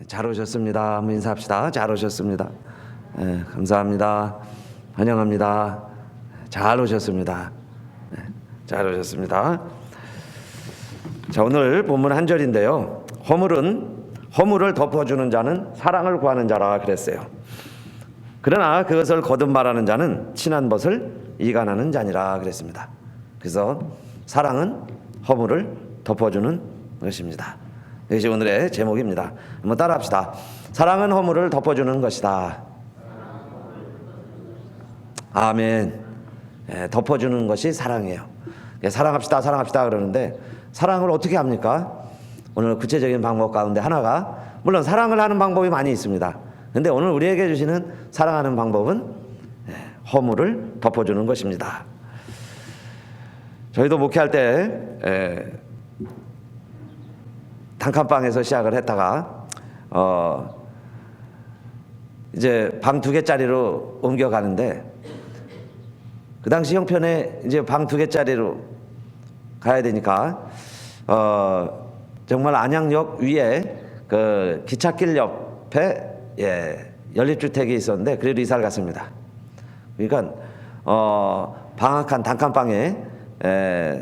잘 오셨습니다. 한번 인사합시다. 잘 오셨습니다. 감사합니다. 환영합니다. 잘 오셨습니다. 잘 오셨습니다. 자, 오늘 본문 한 절인데요. 허물을 덮어주는 자는 사랑을 구하는 자라 그랬어요. 그러나 그것을 거듭 말하는 자는 친한 벗을 이간하는 자니라 그랬습니다. 그래서 사랑은 허물을 덮어주는 것입니다. 이것이 오늘의 제목입니다. 한번 따라합시다. 사랑은 허물을 덮어주는 것이다. 아멘. 덮어주는 것이 사랑이에요. 사랑합시다, 사랑합시다 그러는데 사랑을 어떻게 합니까? 오늘 구체적인 방법 가운데 하나가, 물론 사랑을 하는 방법이 많이 있습니다. 근데 오늘 우리에게 주시는 사랑하는 방법은 허물을 덮어주는 것입니다. 저희도 목회할 때 단칸방에서 시작을 했다가 이제 방 2개짜리로 옮겨가는데, 그 당시 형편에 이제 방 2개짜리로 가야 되니까 정말 안양역 위에 그 기찻길 옆에 연립주택이 있었는데, 그래도 이사를 갔습니다. 그러니까 방학한 단칸방에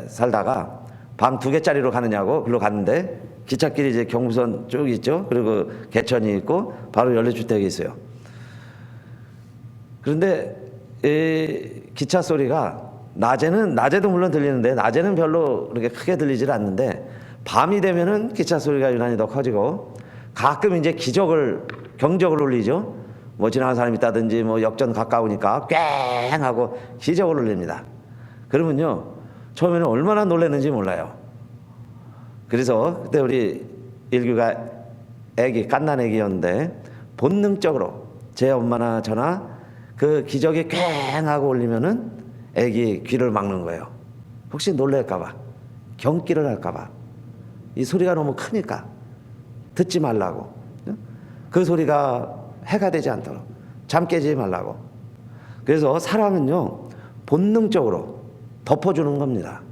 살다가 방 2개짜리로 가느냐고 글로 갔는데, 기찻길이 이제 경부선 쭉 있죠. 그리고 개천이 있고 바로 연립주택이 있어요. 그런데 이 기차 소리가 낮에도 물론 들리는데, 낮에는 별로 그렇게 크게 들리질 않는데, 밤이 되면은 기차 소리가 유난히 더 커지고, 가끔 이제 경적을 울리죠. 뭐 지나가는 사람이 있다든지 뭐 역전 가까우니까 꽝 하고 기적을 울립니다. 그러면요, 처음에는 얼마나 놀랐는지 몰라요. 그래서 그때 우리 일규가 갓난 애기였는데, 본능적으로 제 엄마나 저나 그 기적이 꽝 하고 울리면은 애기 귀를 막는 거예요. 혹시 놀랄까봐, 경기를 할까봐. 이 소리가 너무 크니까 듣지 말라고, 그 소리가 해가 되지 않도록 잠 깨지 말라고. 그래서 사랑은요, 본능적으로 덮어주는 겁니다.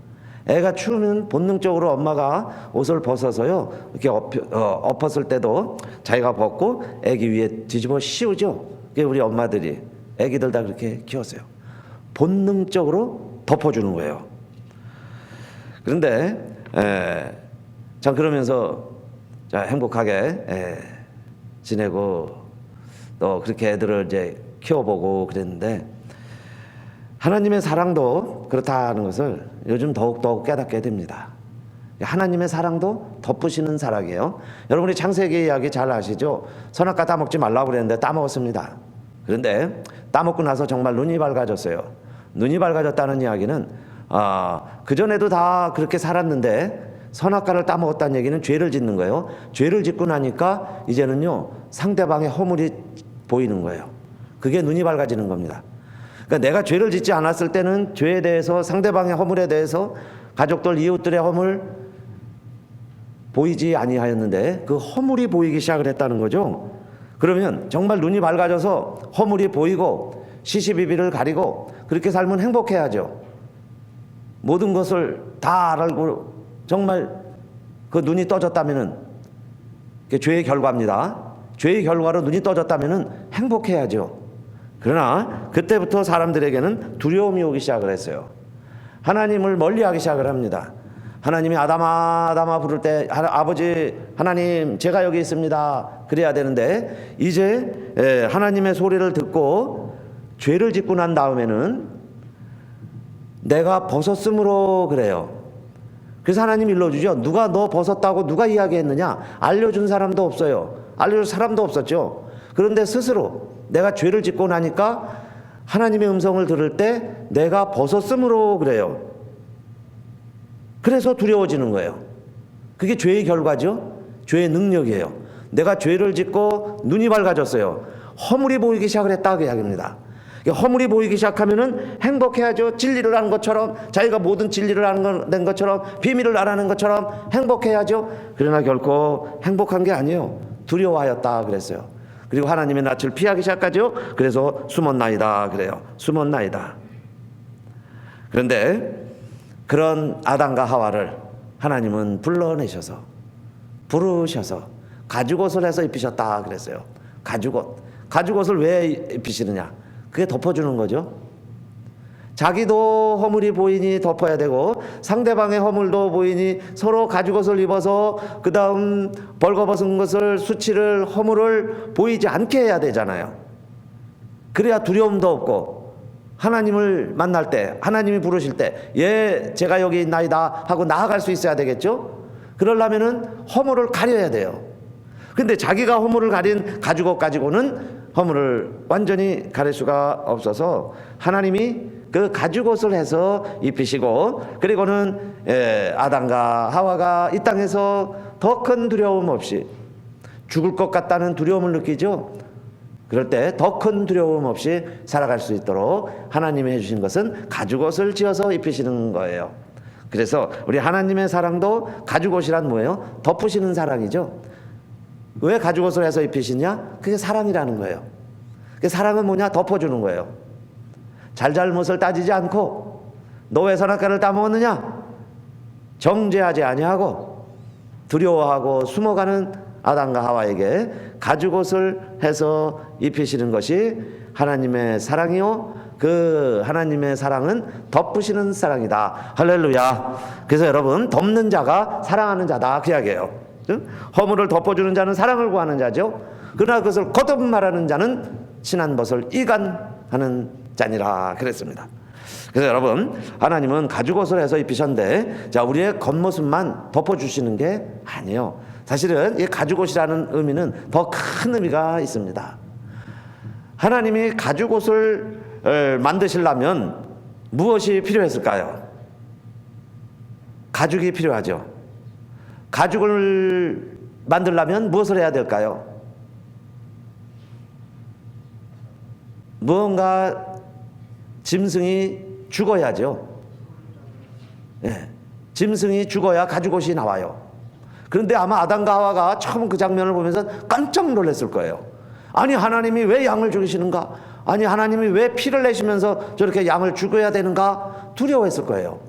애가 추우면 본능적으로 엄마가 옷을 벗어서요, 이렇게 엎었을 때도 자기가 벗고 애기 위에 뒤집어 씌우죠. 그게 우리 엄마들이 애기들 다 그렇게 키웠어요. 본능적으로 덮어주는 거예요. 그런데 참 그러면서 행복하게 지내고 또 그렇게 애들을 이제 키워보고 그랬는데, 하나님의 사랑도 그렇다는 것을 요즘 더욱더욱 깨닫게 됩니다. 하나님의 사랑도 덮으시는 사랑이에요. 여러분이 창세기 이야기 잘 아시죠? 선악과 따먹지 말라고 그랬는데 따먹었습니다. 그런데 따먹고 나서 정말 눈이 밝아졌어요. 눈이 밝아졌다는 이야기는 그전에도 다 그렇게 살았는데 선악과를 따먹었다는 얘기는 죄를 짓는 거예요. 죄를 짓고 나니까 이제는요, 상대방의 허물이 보이는 거예요. 그게 눈이 밝아지는 겁니다. 그러니까 내가 죄를 짓지 않았을 때는 죄에 대해서, 상대방의 허물에 대해서, 가족들, 이웃들의 허물 보이지 아니하였는데 그 허물이 보이기 시작을 했다는 거죠. 그러면 정말 눈이 밝아져서 허물이 보이고 시시비비를 가리고 그렇게 살면 행복해야죠. 모든 것을 다 알고 정말 그 눈이 떠졌다면은, 그게 죄의 결과입니다. 죄의 결과로 눈이 떠졌다면은 행복해야죠. 그러나 그때부터 사람들에게는 두려움이 오기 시작을 했어요. 하나님을 멀리하기 시작을 합니다. 하나님이 아담아 아담아 부를 때 아버지 하나님 제가 여기 있습니다 그래야 되는데, 이제 하나님의 소리를 듣고 죄를 짓고 난 다음에는 내가 벗었으므로 그래요. 그래서 하나님 일러주죠. 누가 너 벗었다고 누가 이야기했느냐? 알려준 사람도 없어요. 알려줄 사람도 없었죠. 그런데 스스로 내가 죄를 짓고 나니까 하나님의 음성을 들을 때 내가 벗었으므로 그래요. 그래서 두려워지는 거예요. 그게 죄의 결과죠. 죄의 능력이에요. 내가 죄를 짓고 눈이 밝아졌어요. 허물이 보이기 시작을 했다 그 이야기입니다. 허물이 보이기 시작하면은 행복해야죠. 진리를 아는 것처럼, 자기가 모든 진리를 아는 것처럼, 비밀을 알아낸 것처럼 행복해야죠. 그러나 결코 행복한 게 아니에요. 두려워하였다 그랬어요. 그리고 하나님의 낯을 피하기 시작하죠. 그래서 숨었나이다 그래요. 숨었나이다. 그런데 그런 아담과 하와를 하나님은 불러내셔서, 부르셔서 가죽옷을 해서 입히셨다 그랬어요. 가죽옷. 가죽옷을 왜 입히시느냐? 그게 덮어주는 거죠. 자기도 허물이 보이니 덮어야 되고 상대방의 허물도 보이니 서로 가죽옷을 입어서 그 다음 벌거벗은 것을 수치를 허물을 보이지 않게 해야 되잖아요. 그래야 두려움도 없고 하나님을 만날 때, 하나님이 부르실 때 제가 여기 있나이다 하고 나아갈 수 있어야 되겠죠. 그러려면은 허물을 가려야 돼요. 근데 자기가 허물을 가린 가죽옷 가지고는 허물을 완전히 가릴 수가 없어서 하나님이 그 가죽옷을 해서 입히시고, 그리고는 아담과 하와가 이 땅에서 더 큰 두려움 없이, 죽을 것 같다는 두려움을 느끼죠. 그럴 때 더 큰 두려움 없이 살아갈 수 있도록 하나님이 해주신 것은 가죽옷을 지어서 입히시는 거예요. 그래서 우리 하나님의 사랑도 가죽옷이란 뭐예요? 덮으시는 사랑이죠. 왜 가죽옷을 해서 입히시냐? 그게 사랑이라는 거예요. 그 사랑은 뭐냐? 덮어주는 거예요. 잘잘못을 따지지 않고 너 왜 선악과를 따먹었느냐? 정죄하지 아니하고 두려워하고 숨어가는 아담과 하와에게 가죽옷을 해서 입히시는 것이 하나님의 사랑이요, 그 하나님의 사랑은 덮으시는 사랑이다. 할렐루야. 그래서 여러분, 덮는 자가 사랑하는 자다 그 이야기예요. 허물을 덮어주는 자는 사랑을 구하는 자죠. 그러나 그것을 거듭 말하는 자는 친한 것을 이간하는 자니라 그랬습니다. 그래서 여러분, 하나님은 가죽옷을 해서 입히셨는데, 자, 우리의 겉모습만 덮어주시는 게 아니에요. 사실은 이 가죽옷이라는 의미는 더 큰 의미가 있습니다. 하나님이 가죽옷을 만드시려면 무엇이 필요했을까요? 가죽이 필요하죠. 가죽을 만들려면 무엇을 해야 될까요? 무언가 짐승이 죽어야죠. 예, 짐승이 죽어야 가죽옷이 나와요. 그런데 아마 아담과 하와가 처음 그 장면을 보면서 깜짝 놀랐을 거예요. 아니, 하나님이 왜 양을 죽이시는가? 아니, 하나님이 왜 피를 내시면서 저렇게 양을 죽여야 되는가? 두려워했을 거예요.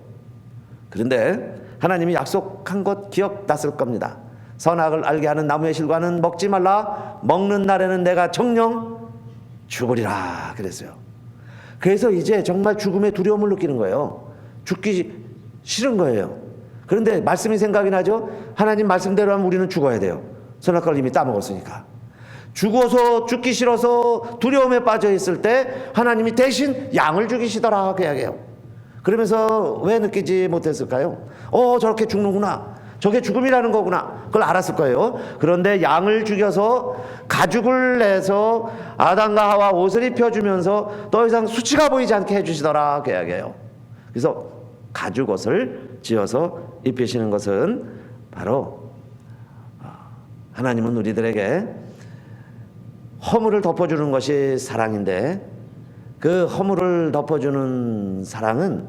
그런데 하나님이 약속한 것 기억났을 겁니다. 선악을 알게 하는 나무의 실과는 먹지 말라. 먹는 날에는 내가 정령 죽으리라 그랬어요. 그래서 이제 정말 죽음의 두려움을 느끼는 거예요. 죽기 싫은 거예요. 그런데 말씀이 생각이 나죠. 하나님 말씀대로 하면 우리는 죽어야 돼요. 선악과를 이미 따먹었으니까. 죽어서 죽기 싫어서 두려움에 빠져 있을 때 하나님이 대신 양을 죽이시더라 그 이야기예요. 그러면서 왜 느끼지 못했을까요? 저렇게 죽는구나, 저게 죽음이라는 거구나, 그걸 알았을 거예요. 그런데 양을 죽여서 가죽을 내서 아담과 하와 옷을 입혀주면서 더 이상 수치가 보이지 않게 해주시더라 그 이야기예요. 그래서 가죽옷을 지어서 입히시는 것은 바로 하나님은 우리들에게 허물을 덮어주는 것이 사랑인데, 그 허물을 덮어주는 사랑은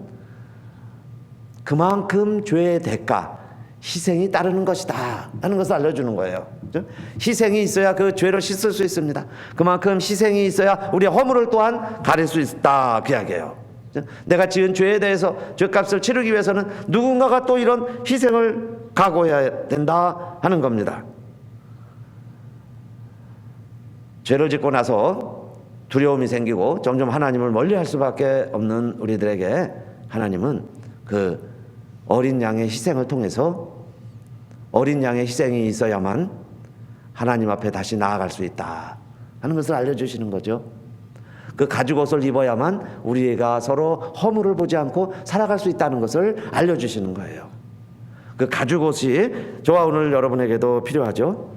그만큼 죄의 대가, 희생이 따르는 것이다 하는 것을 알려주는 거예요. 그렇죠? 희생이 있어야 그 죄를 씻을 수 있습니다. 그만큼 희생이 있어야 우리의 허물을 또한 가릴 수 있다 그 이야기예요. 그렇죠? 내가 지은 죄에 대해서 죄값을 치르기 위해서는 누군가가 또 이런 희생을 각오해야 된다 하는 겁니다. 죄를 짓고 나서 두려움이 생기고 점점 하나님을 멀리할 수밖에 없는 우리들에게 하나님은 그 어린 양의 희생을 통해서, 어린 양의 희생이 있어야만 하나님 앞에 다시 나아갈 수 있다 하는 것을 알려주시는 거죠. 그 가죽옷을 입어야만 우리가 서로 허물을 보지 않고 살아갈 수 있다는 것을 알려주시는 거예요. 그 가죽옷이 저와 오늘 여러분에게도 필요하죠.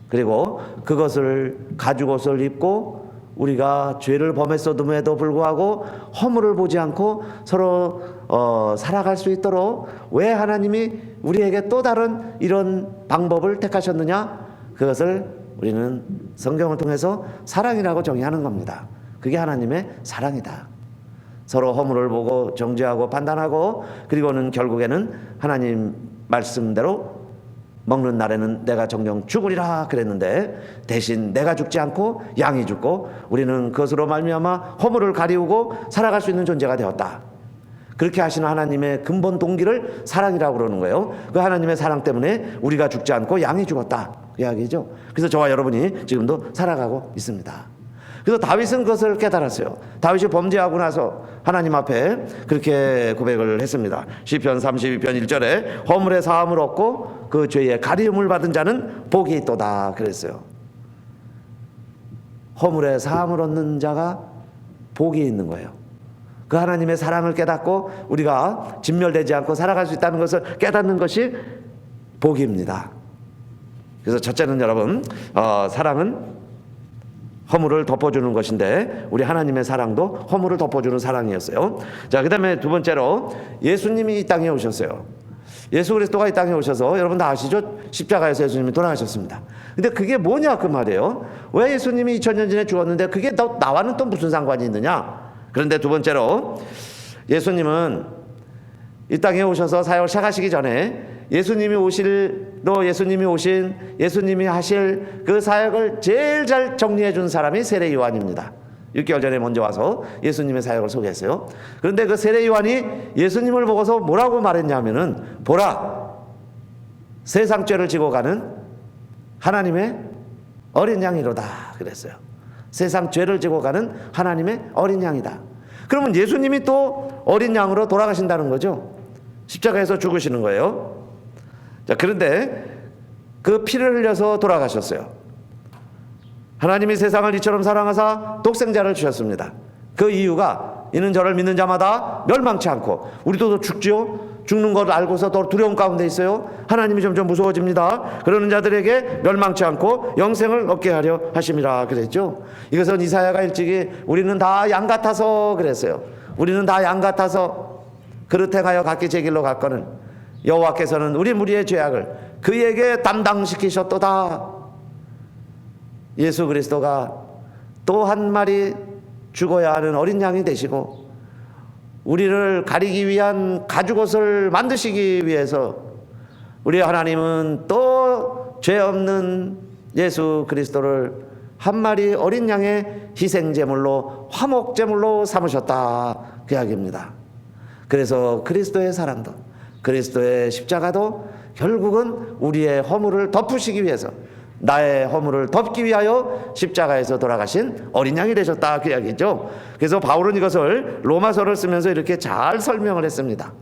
그리고 그것을, 가죽옷을 입고 우리가 죄를 범했어도 불구하고 허물을 보지 않고 서로 살아갈 수 있도록 왜 하나님이 우리에게 또 다른 이런 방법을 택하셨느냐? 그것을 우리는 성경을 통해서 사랑이라고 정의하는 겁니다. 그게 하나님의 사랑이다. 서로 허물을 보고 정죄하고 판단하고, 그리고는 결국에는 하나님 말씀대로 먹는 날에는 내가 정령 죽으리라 그랬는데, 대신 내가 죽지 않고 양이 죽고 우리는 그것으로 말미암아 허물을 가리우고 살아갈 수 있는 존재가 되었다. 그렇게 하시는 하나님의 근본 동기를 사랑이라고 그러는 거예요. 그 하나님의 사랑 때문에 우리가 죽지 않고 양이 죽었다. 이야기죠. 그래서 저와 여러분이 지금도 살아가고 있습니다. 그래서 다윗은 그것을 깨달았어요. 다윗이 범죄하고 나서 하나님 앞에 그렇게 고백을 했습니다. 시편 32편 1절에 허물의 사함을 얻고 그 죄의 가리움을 받은 자는 복이 있도다 그랬어요. 허물의 사함을 얻는 자가 복이 있는 거예요. 그 하나님의 사랑을 깨닫고 우리가 진멸되지 않고 살아갈 수 있다는 것을 깨닫는 것이 복입니다. 그래서 첫째는 여러분, 사랑은 허물을 덮어주는 것인데 우리 하나님의 사랑도 허물을 덮어주는 사랑이었어요. 자, 그 다음에 두 번째로 예수님이 이 땅에 오셨어요. 예수 그리스도가 이 땅에 오셔서 여러분 다 아시죠? 십자가에서 예수님이 돌아가셨습니다. 근데 그게 뭐냐 그 말이에요. 왜 예수님이 2000년 전에 죽었는데 그게 나와는 또 무슨 상관이 있느냐. 그런데 두 번째로 예수님은 이 땅에 오셔서 사역을 시작하시기 전에 예수님이 하실 그 사역을 제일 잘 정리해 준 사람이 세례 요한입니다. 6개월 전에 먼저 와서 예수님의 사역을 소개했어요. 그런데 그 세례 요한이 예수님을 보고서 뭐라고 말했냐면은, 보라, 세상 죄를 지고 가는 하나님의 어린 양이로다 그랬어요. 세상 죄를 지고 가는 하나님의 어린 양이다. 그러면 예수님이 또 어린 양으로 돌아가신다는 거죠. 십자가에서 죽으시는 거예요. 자, 그런데 그 피를 흘려서 돌아가셨어요. 하나님이 세상을 이처럼 사랑하사 독생자를 주셨습니다. 그 이유가 이는 저를 믿는 자마다 멸망치 않고, 우리도 죽지요. 죽는 걸 알고서 더 두려움 가운데 있어요. 하나님이 점점 무서워집니다. 그러는 자들에게 멸망치 않고 영생을 얻게 하려 하심이라 그랬죠. 이것은 이사야가 일찍이 우리는 다 양 같아서 그랬어요. 우리는 다 양 같아서 그릇 행하여 각기 제 길로 갔거늘 여호와께서는 우리 무리의 죄악을 그에게 담당시키셨도다. 예수 그리스도가 또 한 마리 죽어야 하는 어린 양이 되시고 우리를 가리기 위한 가죽옷을 만드시기 위해서 우리 하나님은 또 죄 없는 예수 그리스도를 한 마리 어린 양의 희생제물로, 화목제물로 삼으셨다 그 이야기입니다. 그래서 그리스도의 사랑도, 그리스도의 십자가도 결국은 우리의 허물을 덮으시기 위해서, 나의 허물을 덮기 위하여 십자가에서 돌아가신 어린 양이 되셨다 그 이야기죠. 그래서 바울은 이것을 로마서를 쓰면서 이렇게 잘 설명을 했습니다.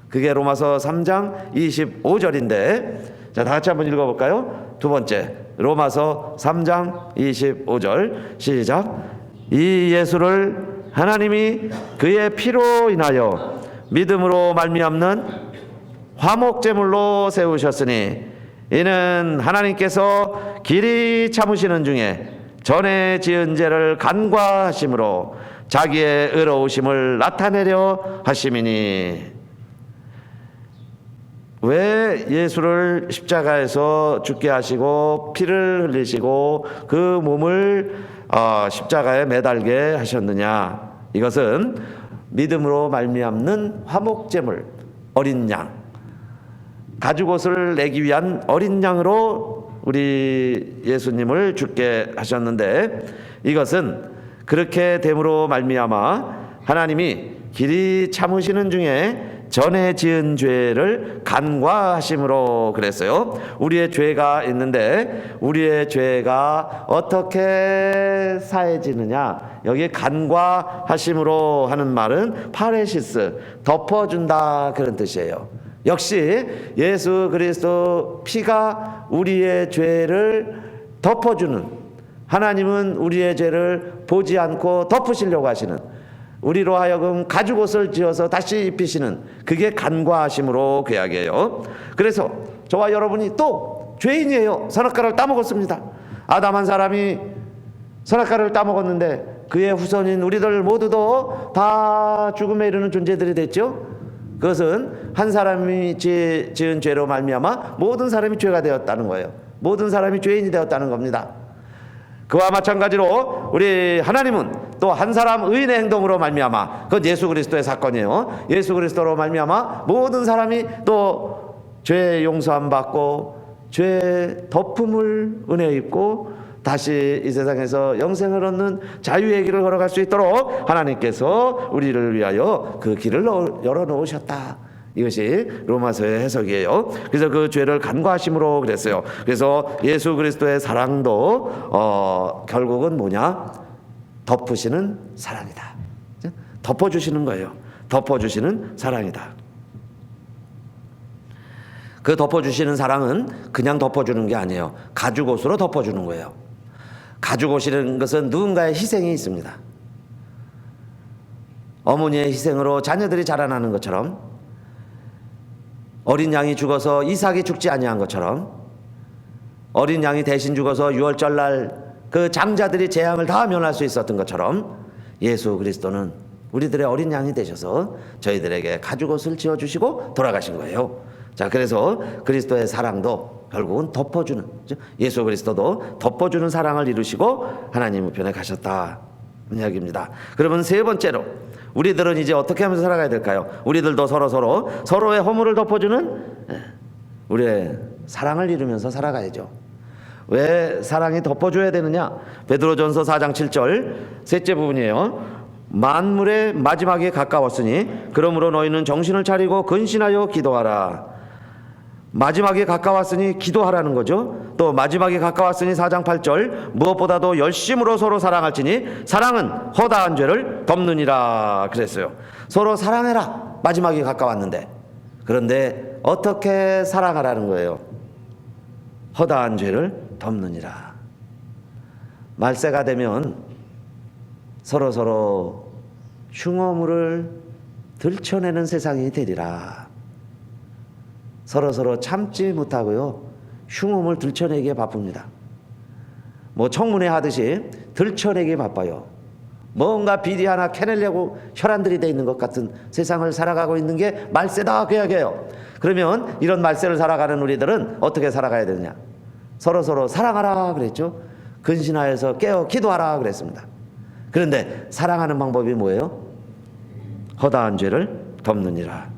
그게 로마서 3장 25절인데, 자, 다 같이 한번 읽어볼까요? 두 번째, 로마서 3장 25절 시작. 이 예수를 하나님이 그의 피로 인하여 믿음으로 말미암는 화목제물로 세우셨으니 이는 하나님께서 길이 참으시는 중에 전에 지은 죄를 간과하심으로 자기의 의로우심을 나타내려 하심이니. 왜 예수를 십자가에서 죽게 하시고 피를 흘리시고 그 몸을 십자가에 매달게 하셨느냐. 이것은 믿음으로 말미암는 화목제물, 어린 양, 가죽옷을 내기 위한 어린 양으로 우리 예수님을 죽게 하셨는데, 이것은 그렇게 됨으로 말미암아 하나님이 길이 참으시는 중에 전에 지은 죄를 간과하심으로 그랬어요. 우리의 죄가 있는데 우리의 죄가 어떻게 사해지느냐, 여기 간과하심으로 하는 말은 파레시스, 덮어준다 그런 뜻이에요. 역시 예수 그리스도 피가 우리의 죄를 덮어주는, 하나님은 우리의 죄를 보지 않고 덮으시려고 하시는, 우리로 하여금 가죽옷을 지어서 다시 입히시는, 그게 간과하심으로 그 이야기예요. 그래서 저와 여러분이 또 죄인이에요. 선악과를 따먹었습니다. 아담 한 사람이 선악과를 따먹었는데 그의 후손인 우리들 모두도 다 죽음에 이르는 존재들이 됐죠. 그것은 한 사람이 지은 죄로 말미암아 모든 사람이 죄가 되었다는 거예요. 모든 사람이 죄인이 되었다는 겁니다. 그와 마찬가지로 우리 하나님은 또 한 사람 의인의 행동으로 말미암아, 그건 예수 그리스도의 사건이에요. 예수 그리스도로 말미암아 모든 사람이 또 죄 용서함 받고 죄 덮음을 은혜 입고 다시 이 세상에서 영생을 얻는 자유의 길을 걸어갈 수 있도록 하나님께서 우리를 위하여 그 길을 열어놓으셨다. 이것이 로마서의 해석이에요. 그래서 그 죄를 간과하심으로 그랬어요. 그래서 예수 그리스도의 사랑도 결국은 뭐냐? 덮으시는 사랑이다. 덮어주시는 거예요. 덮어주시는 사랑이다. 그 덮어주시는 사랑은 그냥 덮어주는 게 아니에요. 가죽옷으로 덮어주는 거예요. 가죽옷이라는 것은 누군가의 희생이 있습니다. 어머니의 희생으로 자녀들이 자라나는 것처럼, 어린 양이 죽어서 이삭이 죽지 아니한 것처럼, 어린 양이 대신 죽어서 유월절날 그 장자들이 재앙을 다 면할 수 있었던 것처럼 예수 그리스도는 우리들의 어린 양이 되셔서 저희들에게 가죽옷을 지어주시고 돌아가신 거예요. 자, 그래서 그리스도의 사랑도 결국은 덮어주는, 예수 그리스도도 덮어주는 사랑을 이루시고 하나님 우편에 가셨다 이야기입니다. 그러면 세 번째로 우리들은 이제 어떻게 하면서 살아가야 될까요? 우리들도 서로의 허물을 덮어주는 우리의 사랑을 이루면서 살아가야죠. 왜 사랑이 덮어줘야 되느냐? 베드로전서 4장 7절 셋째 부분이에요. 만물의 마지막에 가까웠으니 그러므로 너희는 정신을 차리고 근신하여 기도하라. 마지막에 가까웠으니 기도하라는 거죠. 또 마지막에 가까웠으니 4장 8절 무엇보다도 열심으로 서로 사랑할지니 사랑은 허다한 죄를 덮느니라 그랬어요. 서로 사랑해라. 마지막에 가까웠는데, 그런데 어떻게 사랑하라는 거예요? 허다한 죄를 덮느니라. 말세가 되면 서로 흉어물을 들춰내는 세상이 되리라. 서로 참지 못하고요, 흉음을 들춰내기에 바쁩니다. 뭐 청문회 하듯이 들춰내기에 바빠요. 뭔가 비리 하나 캐내려고 혈안들이 돼 있는 것 같은 세상을 살아가고 있는 게 말세다 그 이야기예요. 그러면 이런 말세를 살아가는 우리들은 어떻게 살아가야 되느냐? 서로 사랑하라 그랬죠. 근신하여서 깨어 기도하라 그랬습니다. 그런데 사랑하는 방법이 뭐예요? 허다한 죄를 덮느니라.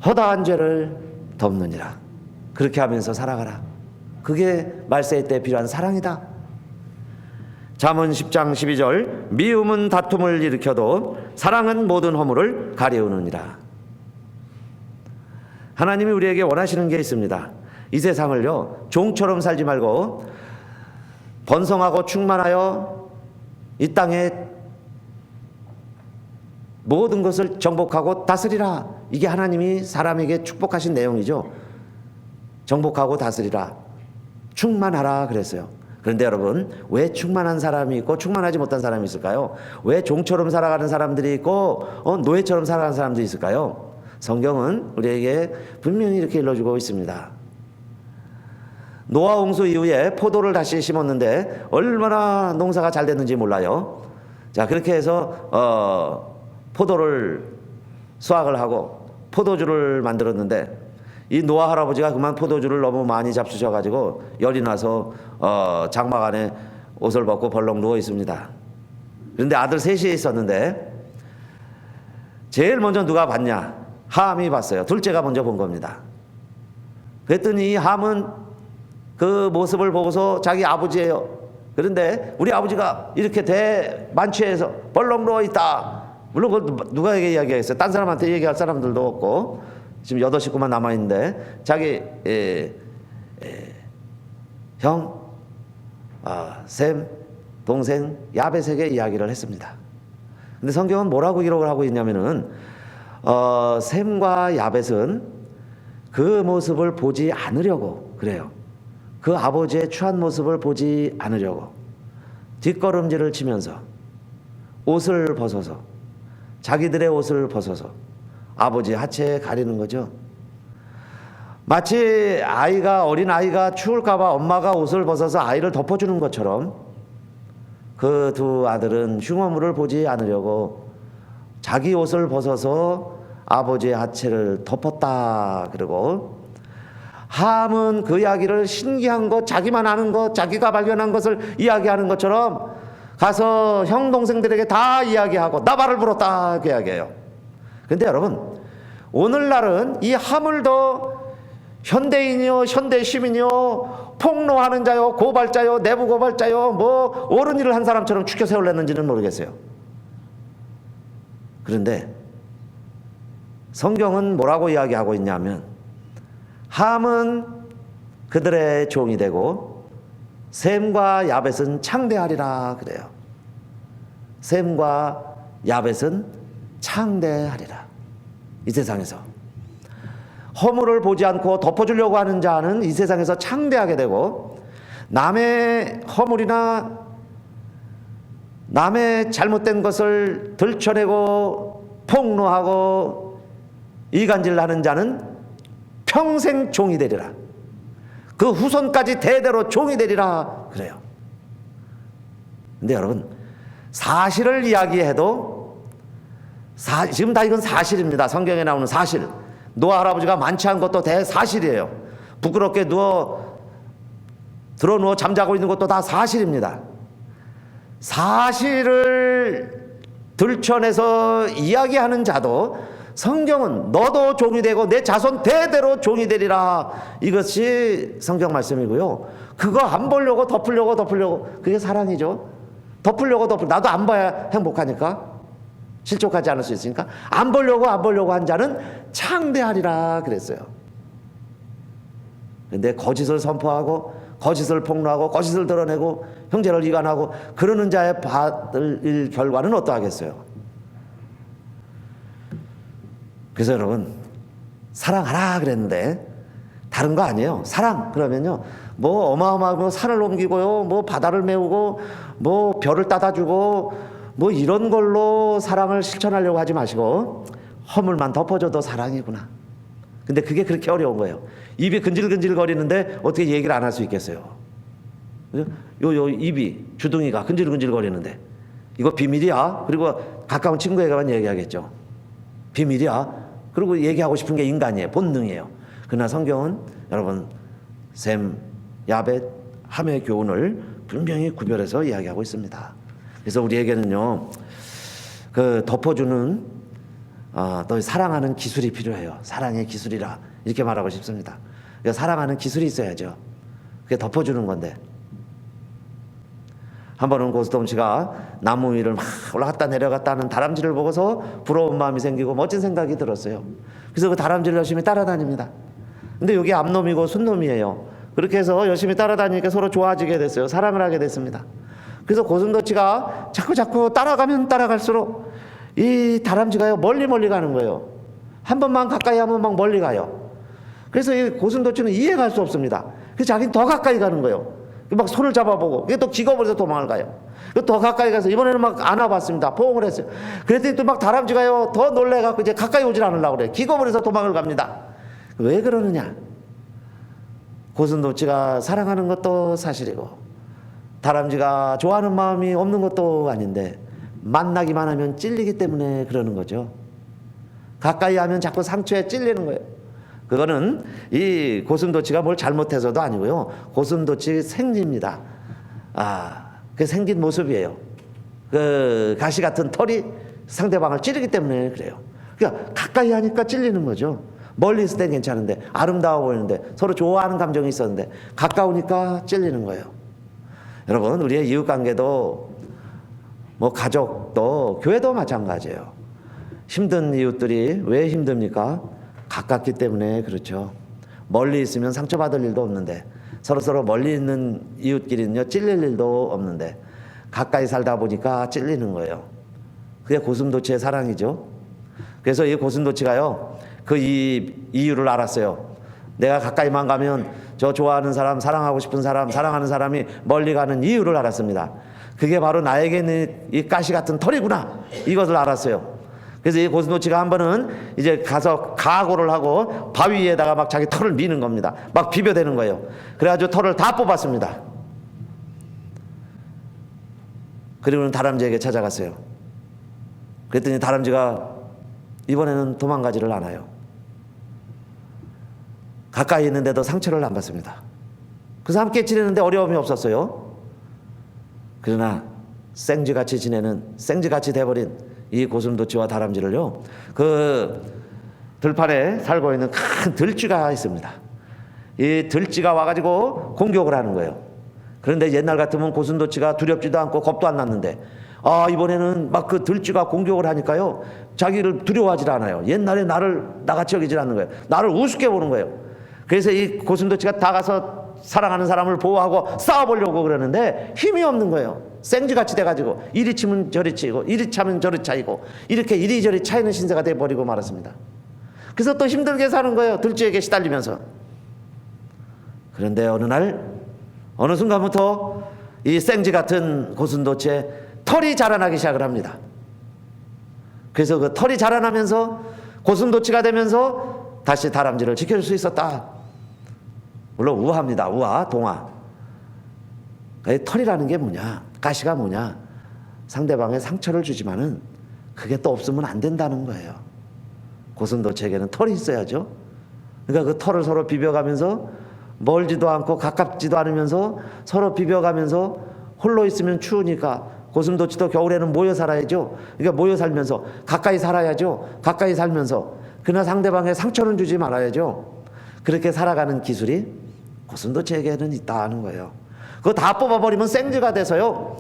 허다한 죄를 덮느니라. 그렇게 하면서 살아가라. 그게 말세 때 필요한 사랑이다. 잠언 10장 12절 미움은 다툼을 일으켜도 사랑은 모든 허물을 가리우느니라. 하나님이 우리에게 원하시는 게 있습니다. 이 세상을요, 종처럼 살지 말고 번성하고 충만하여 이 땅에 모든 것을 정복하고 다스리라. 이게 하나님이 사람에게 축복하신 내용이죠. 정복하고 다스리라. 충만하라 그랬어요. 그런데 여러분, 왜 충만한 사람이 있고 충만하지 못한 사람이 있을까요? 왜 종처럼 살아가는 사람들이 있고 노예처럼 살아가는 사람들이 있을까요? 성경은 우리에게 분명히 이렇게 일러주고 있습니다. 노아 홍수 이후에 포도를 다시 심었는데 얼마나 농사가 잘 됐는지 몰라요. 자, 그렇게 해서 포도를 수확을 하고 포도주를 만들었는데 이 노아 할아버지가 그만 포도주를 너무 많이 잡수셔가지고 열이 나서 장막 안에 옷을 벗고 벌렁 누워 있습니다. 그런데 아들 셋이 있었는데 제일 먼저 누가 봤냐? 함이 봤어요. 둘째가 먼저 본 겁니다. 그랬더니 이 함은 그 모습을 보고서 자기 아버지예요. 그런데 우리 아버지가 이렇게 대만취해서 벌렁 누워 있다. 물론 그걸 누가에게 이야기하겠어요? 딴 사람한테 얘기할 사람들도 없고 지금 8 식구만 남아있는데 자기 형, 셈, 동생 야벳에게 이야기를 했습니다. 근데 성경은 뭐라고 기록을 하고 있냐면은 셈과 야벳은 그 모습을 보지 않으려고 그래요. 그 아버지의 추한 모습을 보지 않으려고 뒷걸음질을 치면서 옷을 벗어서, 자기들의 옷을 벗어서 아버지 하체에 가리는 거죠. 마치 어린 아이가 추울까봐 엄마가 옷을 벗어서 아이를 덮어주는 것처럼 그 두 아들은 흉어물을 보지 않으려고 자기 옷을 벗어서 아버지의 하체를 덮었다. 그리고 함은 그 이야기를 신기한 것, 자기만 아는 것, 자기가 발견한 것을 이야기하는 것처럼 가서 형 동생들에게 다 이야기하고 나발을 불었다 그 이야기예요. 그런데 여러분, 오늘날은 이 함을 더 현대인이요, 현대 시민이요, 폭로하는 자요, 고발자요, 내부 고발자요, 뭐 옳은 일을 한 사람처럼 추켜 세우려는지는 모르겠어요. 그런데 성경은 뭐라고 이야기하고 있냐면 함은 그들의 종이 되고 셈과 야벳은 창대하리라 그래요. 셈과 야벳은 창대하리라. 이 세상에서 허물을 보지 않고 덮어주려고 하는 자는 이 세상에서 창대하게 되고, 남의 허물이나 남의 잘못된 것을 들춰내고 폭로하고 이간질하는 자는 평생 종이 되리라. 그 후손까지 대대로 종이 되리라 그래요. 근데 여러분, 사실을 이야기해도 지금 다 이건 사실입니다. 성경에 나오는 사실. 노아 할아버지가 만취한 것도 대사실이에요. 부끄럽게 들어 누워 잠자고 있는 것도 다 사실입니다. 사실을 들춰내서 이야기하는 자도 성경은 너도 종이 되고 내 자손 대대로 종이 되리라, 이것이 성경 말씀이고요. 그거 안 보려고 덮으려고 그게 사랑이죠. 나도 안 봐야 행복하니까, 실족하지 않을 수 있으니까 안 보려고 한 자는 창대하리라 그랬어요. 근데 거짓을 선포하고 거짓을 폭로하고 거짓을 드러내고 형제를 이간하고 그러는 자의 받을 결과는 어떠하겠어요? 그래서 여러분, 사랑하라 그랬는데 다른 거 아니에요. 사랑 그러면요, 뭐 어마어마하고 산을 옮기고요, 뭐 바다를 메우고 뭐 별을 따다주고 뭐 이런 걸로 사랑을 실천하려고 하지 마시고, 허물만 덮어줘도 사랑이구나. 근데 그게 그렇게 어려운 거예요. 입이 근질근질 거리는데 어떻게 얘기를 안 할 수 있겠어요? 요 입이, 주둥이가 근질근질 거리는데 이거 비밀이야. 그리고 가까운 친구에게만 얘기하겠죠. 비밀이야. 그리고 얘기하고 싶은 게 인간이에요. 본능이에요. 그러나 성경은 여러분, 셈, 야벳, 함의 교훈을 분명히 구별해서 이야기하고 있습니다. 그래서 우리에게는요, 그 덮어주는 또 사랑하는 기술이 필요해요. 사랑의 기술이라 이렇게 말하고 싶습니다. 그러니까 사랑하는 기술이 있어야죠. 그게 덮어주는 건데, 한 번은 고스톱 씨가 나무 위를 막 올라갔다 내려갔다 하는 다람쥐를 보고서 부러운 마음이 생기고 멋진 생각이 들었어요. 그래서 그 다람쥐를 열심히 따라다닙니다. 근데 여기 앞놈이고 순놈이에요. 그렇게 해서 열심히 따라다니니까 서로 좋아지게 됐어요. 사랑을 하게 됐습니다. 그래서 고슴도치가 자꾸 따라가면 따라갈수록 이 다람쥐가요, 멀리 가는 거예요. 한 번만 가까이 하면 막 멀리 가요. 그래서 이 고슴도치는 이해할 수 없습니다. 그래서 자기는 더 가까이 가는 거예요. 막 손을 잡아보고, 이게 또 기겁을 해서 도망을 가요. 더 가까이 가서 이번에는 막 안아봤습니다. 포옹을 했어요. 그랬더니 또 막 다람쥐가요, 더 놀래갖고 이제 가까이 오질 않으려고 그래요. 기겁을 해서 도망을 갑니다. 왜 그러느냐? 고슴도치가 사랑하는 것도 사실이고 다람쥐가 좋아하는 마음이 없는 것도 아닌데, 만나기만 하면 찔리기 때문에 그러는 거죠. 가까이 하면 자꾸 상처에 찔리는 거예요. 그거는 이 고슴도치가 뭘 잘못해서도 아니고요, 고슴도치 생리입니다. 그 생긴 모습이에요. 그 가시 같은 털이 상대방을 찌르기 때문에 그래요. 그러니까 가까이 하니까 찔리는 거죠. 멀리 있을 땐 괜찮은데, 아름다워 보이는데, 서로 좋아하는 감정이 있었는데 가까우니까 찔리는 거예요. 여러분, 우리의 이웃관계도, 뭐 가족도, 교회도 마찬가지예요. 힘든 이웃들이 왜 힘듭니까? 가깝기 때문에 그렇죠. 멀리 있으면 상처받을 일도 없는데, 서로 멀리 있는 이웃끼리는요, 찔릴 일도 없는데 가까이 살다 보니까 찔리는 거예요. 그게 고슴도치의 사랑이죠. 그래서 이 고슴도치가요, 그 이유를 알았어요. 내가 가까이만 가면 저 좋아하는 사람, 사랑하고 싶은 사람, 사랑하는 사람이 멀리 가는 이유를 알았습니다. 그게 바로 나에게는 이 가시 같은 털이구나, 이것을 알았어요. 그래서 이 고슴도치가 한 번은 이제 가서 각오를 하고 바위에다가 막 자기 털을 미는 겁니다. 막 비벼대는 거예요. 그래가지고 털을 다 뽑았습니다. 그리고는 다람쥐에게 찾아갔어요. 그랬더니 다람쥐가 이번에는 도망가지를 않아요. 가까이 있는데도 상처를 안 받습니다. 그래서 함께 지내는데 어려움이 없었어요. 그러나 생쥐같이 지내는, 생쥐같이 돼버린 이 고슴도치와 다람쥐를요, 그 들판에 살고 있는 큰 들쥐가 있습니다. 이 들쥐가 와가지고 공격을 하는 거예요. 그런데 옛날 같으면 고슴도치가 두렵지도 않고 겁도 안 났는데 이번에는 막 그 들쥐가 공격을 하니까요, 자기를 두려워하지 않아요. 옛날에 나를 나같이 여기질 않는 거예요. 나를 우습게 보는 거예요. 그래서 이 고슴도치가 다가서 사랑하는 사람을 보호하고 싸워보려고 그러는데 힘이 없는 거예요. 생쥐같이 돼가지고 이리 치면 저리 치고 이리 차면 저리 차이고 이렇게 이리저리 차이는 신세가 돼버리고 말았습니다. 그래서 또 힘들게 사는 거예요. 들쥐에게 시달리면서. 그런데 어느 날 어느 순간부터 이 생쥐 같은 고슴도치에 털이 자라나기 시작을 합니다. 그래서 그 털이 자라나면서 고슴도치가 되면서 다시 다람쥐를 지켜줄 수 있었다. 물론 우화입니다. 우화, 동화. 털이라는 게 뭐냐, 가시가 뭐냐, 상대방의 상처를 주지만은 그게 또 없으면 안 된다는 거예요. 고슴도치에게는 털이 있어야죠. 그러니까 그 털을 서로 비벼가면서 멀지도 않고 가깝지도 않으면서 서로 비벼가면서 홀로 있으면 추우니까 고슴도치도 겨울에는 모여 살아야죠. 그러니까 모여 살면서 가까이 살아야죠. 가까이 살면서 그러나 상대방의 상처는 주지 말아야죠. 그렇게 살아가는 기술이 고슴도치에게는 있다는 거예요. 그거 다 뽑아버리면 생쥐가 돼서요,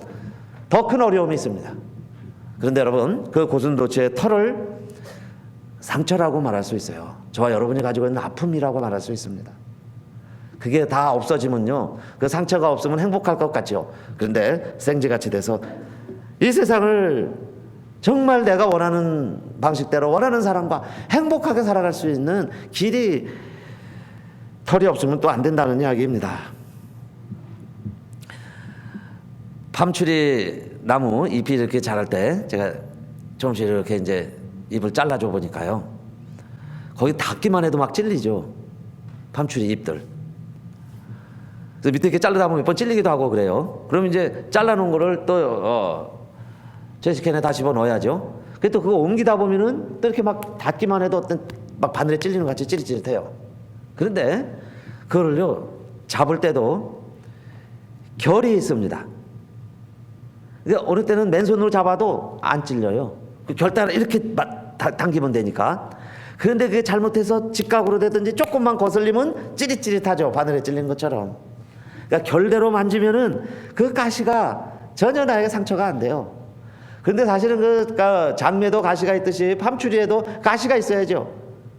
더 큰 어려움이 있습니다. 그런데 여러분, 그 고슴도치의 털을 상처라고 말할 수 있어요. 저와 여러분이 가지고 있는 아픔이라고 말할 수 있습니다. 그게 다 없어지면요, 그 상처가 없으면 행복할 것 같죠. 그런데 생쥐같이 돼서 이 세상을 정말 내가 원하는 방식대로 원하는 사람과 행복하게 살아갈 수 있는 길이 털이 없으면 또 안 된다는 이야기입니다. 밤추리 나무 잎이 이렇게 자랄 때 제가 조금씩 이렇게 이제 잎을 잘라줘 보니까요, 거기 닿기만 해도 막 찔리죠. 밤추리 잎들. 그래서 밑에 이렇게 자르다 보면 몇 번 찔리기도 하고 그래요. 그럼 이제 잘라놓은 거를 또 제시캔에 다 집어 넣어야죠. 그래 또 그거 옮기다 보면은 또 이렇게 막 닿기만 해도 어떤 막 바늘에 찔리는 것 같이 찌릿찌릿해요. 그런데 그거를요, 잡을 때도 결이 있습니다. 그러니까 어느 때는 맨손으로 잡아도 안 찔려요. 그 결 따라 이렇게 당기면 되니까. 그런데 그게 잘못해서 직각으로 되든지 조금만 거슬리면 찌릿찌릿하죠. 바늘에 찔리는 것처럼. 그러니까 결대로 만지면은 그 가시가 전혀 나에게 상처가 안 돼요. 그런데 사실은 그 장매도 가시가 있듯이 밤추리에도 가시가 있어야죠.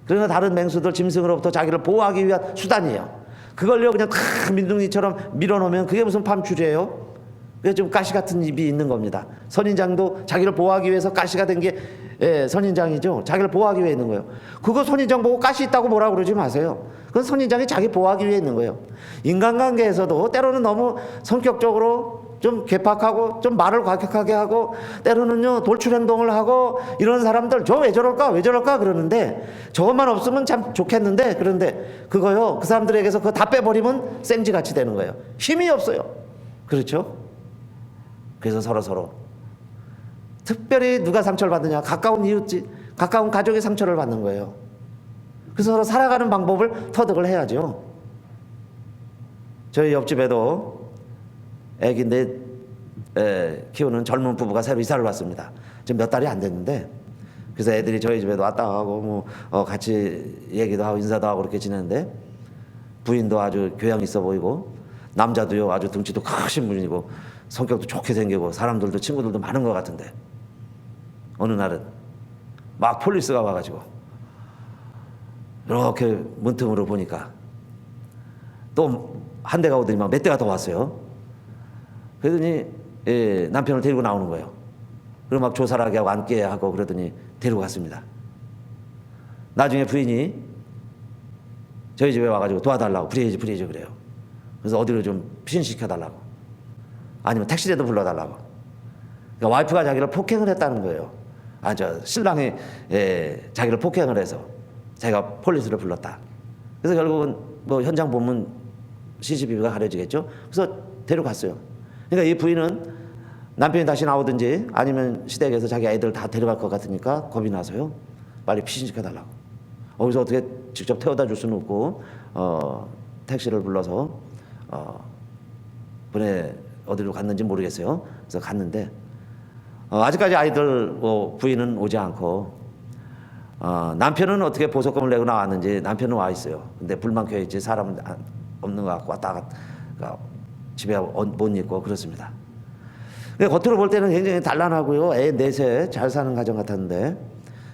그러나 다른 맹수들 짐승으로부터 자기를 보호하기 위한 수단이에요. 그걸요 그냥 탁 민둥이처럼 밀어놓으면 그게 무슨 밤추리예요? 그게 좀 가시 같은 입이 있는 겁니다. 선인장도 자기를 보호하기 위해서 가시가 된 게 선인장이죠. 자기를 보호하기 위해 있는 거예요. 그거 선인장 보고 가시 있다고 뭐라 그러지 마세요. 그건 선인장이 자기 보호하기 위해 있는 거예요. 인간관계에서도 때로는 너무 성격적으로 좀 괴팍하고 좀 말을 과격하게 하고 때로는요 돌출 행동을 하고 이런 사람들 저 왜 저럴까 왜 저럴까 그러는데 저것만 없으면 참 좋겠는데, 그런데 그거요 그 사람들에게서 그거 다 빼버리면 생쥐같이 되는 거예요. 힘이 없어요. 그렇죠? 그래서 서로 특별히 누가 상처를 받느냐, 가까운 이웃집 가까운 가족이 상처를 받는 거예요. 그래서 서로 살아가는 방법을 터득을 해야죠. 저희 옆집에도 애기인데 키우는 젊은 부부가 새로 이사를 왔습니다. 지금 몇 달이 안 됐는데, 그래서 애들이 저희 집에도 왔다 가고 같이 얘기도 하고 인사도 하고 그렇게 지내는데, 부인도 아주 교양 있어 보이고 남자도요 아주 등치도 크신 분이고 성격도 좋게 생기고 사람들도 친구들도 많은 것 같은데, 어느 날은 막 폴리스가 와가지고 이렇게 문틈으로 보니까 또 한 대가 오더니 막 몇 대가 더 왔어요. 그러더니 남편을 데리고 나오는 거예요. 그리고 막 조사를 하게 하고 앉게 하고 그러더니 데리고 갔습니다. 나중에 부인이 저희 집에 와가지고 도와달라고 브리에지 그래요. 그래서 어디로 좀 피신시켜달라고, 아니면 택시라도 불러달라고. 그러니까 와이프가 자기를 폭행을 했다는 거예요. 신랑이 자기를 폭행을 해서 자기가 폴리스를 불렀다. 그래서 결국은 뭐 현장 보면 CCTV가 가려지겠죠. 그래서 데려갔어요. 그러니까 이 부인은 남편이 다시 나오든지 아니면 시댁에서 자기 아이들 다 데려갈 것 같으니까 겁이 나서요 빨리 피신시켜달라고. 거기서 어떻게 직접 태워다 줄 수는 없고 택시를 불러서 어디로 갔는지 모르겠어요. 그래서 갔는데 아직까지 아이들 부인은 오지 않고 남편은 어떻게 보석금을 내고 나왔는지 남편은 와 있어요. 근데 불만 켜져 있지 사람은 없는 것 같고 왔다 갔다 집에 못 있고 그렇습니다. 근데 겉으로 볼 때는 굉장히 단란하고요, 애 넷에 잘 사는 가정 같았는데,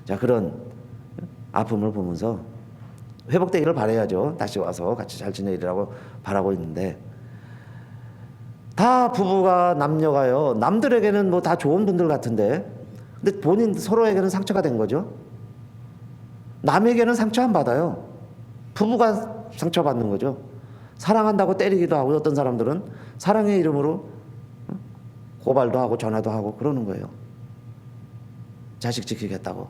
자, 그런 아픔을 보면서 회복되기를 바라야죠. 다시 와서 같이 잘 지내리라고 바라고 있는데, 다 부부가 남녀가요, 남들에게는 뭐 다 좋은 분들 같은데, 근데 본인 서로에게는 상처가 된 거죠. 남에게는 상처 안 받아요. 부부가 상처받는 거죠. 사랑한다고 때리기도 하고, 어떤 사람들은 사랑의 이름으로 고발도 하고 전화도 하고 그러는 거예요. 자식 지키겠다고.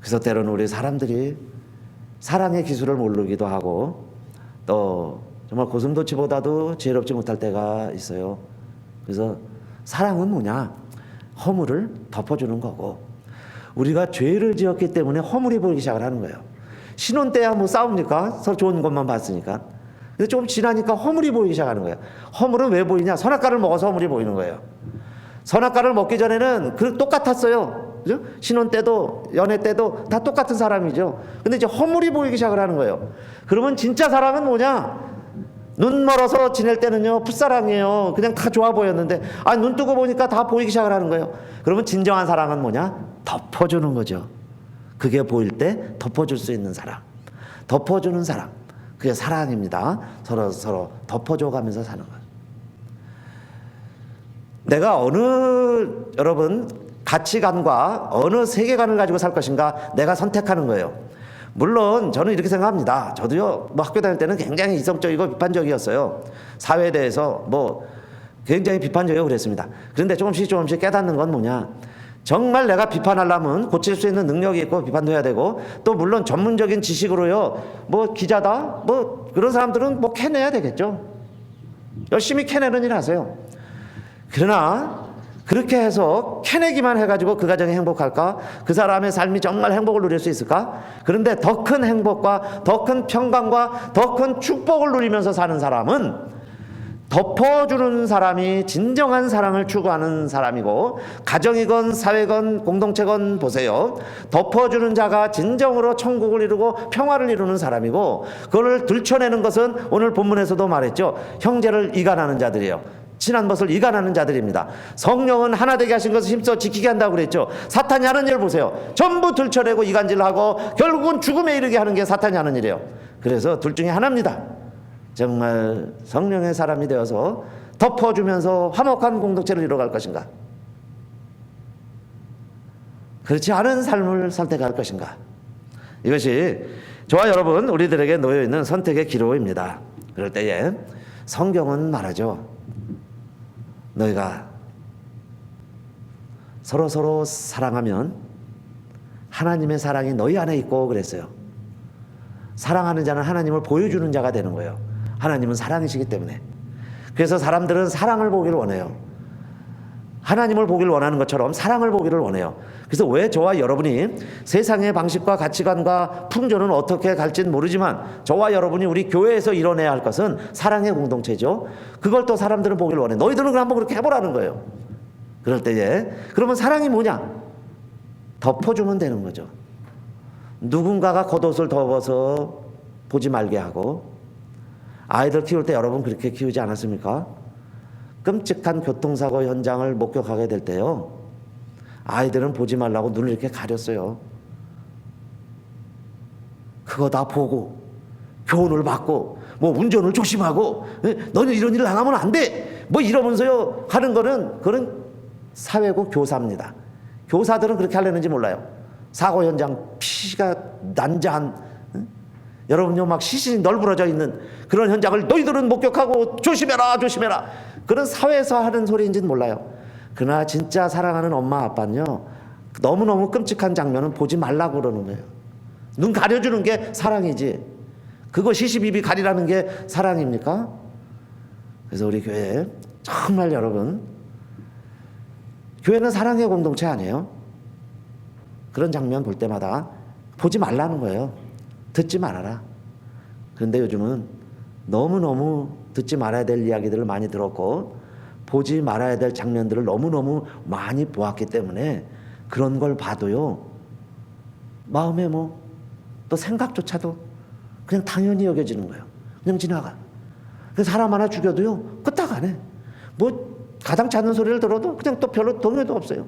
그래서 때로는 우리 사람들이 사랑의 기술을 모르기도 하고, 또 정말 고슴도치보다도 지혜롭지 못할 때가 있어요. 그래서 사랑은 뭐냐? 허물을 덮어주는 거고, 우리가 죄를 지었기 때문에 허물이 보이기 시작을 하는 거예요. 신혼 때야 뭐 싸웁니까? 서로 좋은 것만 봤으니까. 근데 조금 지나니까 허물이 보이기 시작하는 거예요. 허물은 왜 보이냐? 선악과를 먹어서 허물이 보이는 거예요. 선악과를 먹기 전에는 똑같았어요. 그죠? 신혼 때도 연애 때도 다 똑같은 사람이죠. 근데 이제 허물이 보이기 시작을 하는 거예요. 그러면 진짜 사랑은 뭐냐? 눈 멀어서 지낼 때는요, 풋사랑이에요. 그냥 다 좋아 보였는데, 눈 뜨고 보니까 다 보이기 시작을 하는 거예요. 그러면 진정한 사랑은 뭐냐? 덮어주는 거죠. 그게 보일 때 덮어줄 수 있는 사랑. 덮어주는 사랑. 그게 사랑입니다. 서로 덮어줘 가면서 사는 거예요. 내가 여러분, 가치관과 어느 세계관을 가지고 살 것인가 내가 선택하는 거예요. 물론 저는 이렇게 생각합니다. 저도요, 뭐 학교 다닐 때는 굉장히 이성적이고 비판적이었어요. 사회에 대해서 뭐 굉장히 비판적이고 그랬습니다. 그런데 조금씩 깨닫는 건 뭐냐? 정말 내가 비판하려면 고칠 수 있는 능력이 있고 비판도 해야 되고, 또 물론 전문적인 지식으로요, 뭐 기자다, 뭐 그런 사람들은 뭐 캐내야 되겠죠. 열심히 캐내는 일 하세요. 그러나 그렇게 해서 캐내기만 해가지고 그 가정이 행복할까? 그 사람의 삶이 정말 행복을 누릴 수 있을까? 그런데 더 큰 행복과 더 큰 평강과 더 큰 축복을 누리면서 사는 사람은 덮어주는 사람이 진정한 사랑을 추구하는 사람이고, 가정이건 사회건 공동체건 보세요. 덮어주는 자가 진정으로 천국을 이루고 평화를 이루는 사람이고, 그걸 들춰내는 것은 오늘 본문에서도 말했죠. 형제를 이간하는 자들이에요. 친한 것을 이간하는 자들입니다. 성령은 하나 되게 하신 것을 힘써 지키게 한다고 그랬죠. 사탄이 하는 일 보세요. 전부 들춰내고 이간질하고 결국은 죽음에 이르게 하는 게 사탄이 하는 일이에요. 그래서 둘 중에 하나입니다. 정말 성령의 사람이 되어서 덮어주면서 화목한 공동체를 이뤄갈 것인가, 그렇지 않은 삶을 선택할 것인가. 이것이 저와 여러분 우리들에게 놓여있는 선택의 기로입니다. 그럴 때에 성경은 말하죠. 너희가 서로 사랑하면 하나님의 사랑이 너희 안에 있고 그랬어요. 사랑하는 자는 하나님을 보여주는 자가 되는 거예요. 하나님은 사랑이시기 때문에. 그래서 사람들은 사랑을 보기를 원해요. 하나님을 보기를 원하는 것처럼 사랑을 보기를 원해요. 그래서 왜 저와 여러분이 세상의 방식과 가치관과 풍조는 어떻게 갈지는 모르지만 저와 여러분이 우리 교회에서 이뤄내야 할 것은 사랑의 공동체죠. 그걸 또 사람들은 보기를 원해. 너희들은 그럼 한번 그렇게 해보라는 거예요. 그럴 때에 그러면 사랑이 뭐냐? 덮어주면 되는 거죠. 누군가가 겉옷을 덮어서 보지 말게 하고, 아이들 키울 때 여러분 그렇게 키우지 않았습니까? 끔찍한 교통사고 현장을 목격하게 될 때요, 아이들은 보지 말라고 눈을 이렇게 가렸어요. 그거 다 보고 교훈을 받고 뭐 운전을 조심하고, 너는 이런 일을 안 하면 안 돼, 뭐 이러면서요 하는 거는 그런 사회고 교사입니다. 교사들은 그렇게 하려는지 몰라요. 사고 현장 피가 난자한, 여러분요 막 시신이 널브러져 있는 그런 현장을 너희들은 목격하고 조심해라 그런 사회에서 하는 소리인지는 몰라요. 그러나 진짜 사랑하는 엄마 아빠는요, 너무너무 끔찍한 장면은 보지 말라고 그러는 거예요. 눈 가려주는 게 사랑이지, 그거 시시비비 가리라는 게 사랑입니까? 그래서 우리 교회 정말 여러분, 교회는 사랑의 공동체 아니에요? 그런 장면 볼 때마다 보지 말라는 거예요. 듣지 말아라. 그런데 요즘은 너무너무 듣지 말아야 될 이야기들을 많이 들었고, 보지 말아야 될 장면들을 너무너무 많이 보았기 때문에 그런 걸 봐도요, 마음에 뭐 또 생각조차도 그냥 당연히 여겨지는 거예요. 그냥 지나가. 사람 하나 죽여도요 끄떡 안 해. 뭐 가당치 않는 소리를 들어도 그냥 또 별로 동요도 없어요.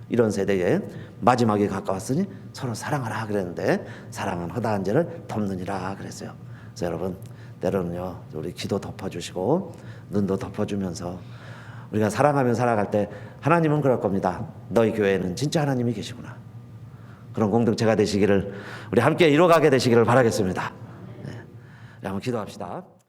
이런 세대에 마지막에 가까웠으니 서로 사랑하라 그랬는데 사랑은 허다한 죄를 덮느니라 그랬어요. 그래서 여러분 때로는요 우리 귀도 덮어주시고 눈도 덮어주면서 우리가 사랑하며 살아갈 때 하나님은 그럴 겁니다. 너희 교회에는 진짜 하나님이 계시구나. 그런 공동체가 되시기를 우리 함께 이뤄가게 되시기를 바라겠습니다. 네. 한번 기도합시다.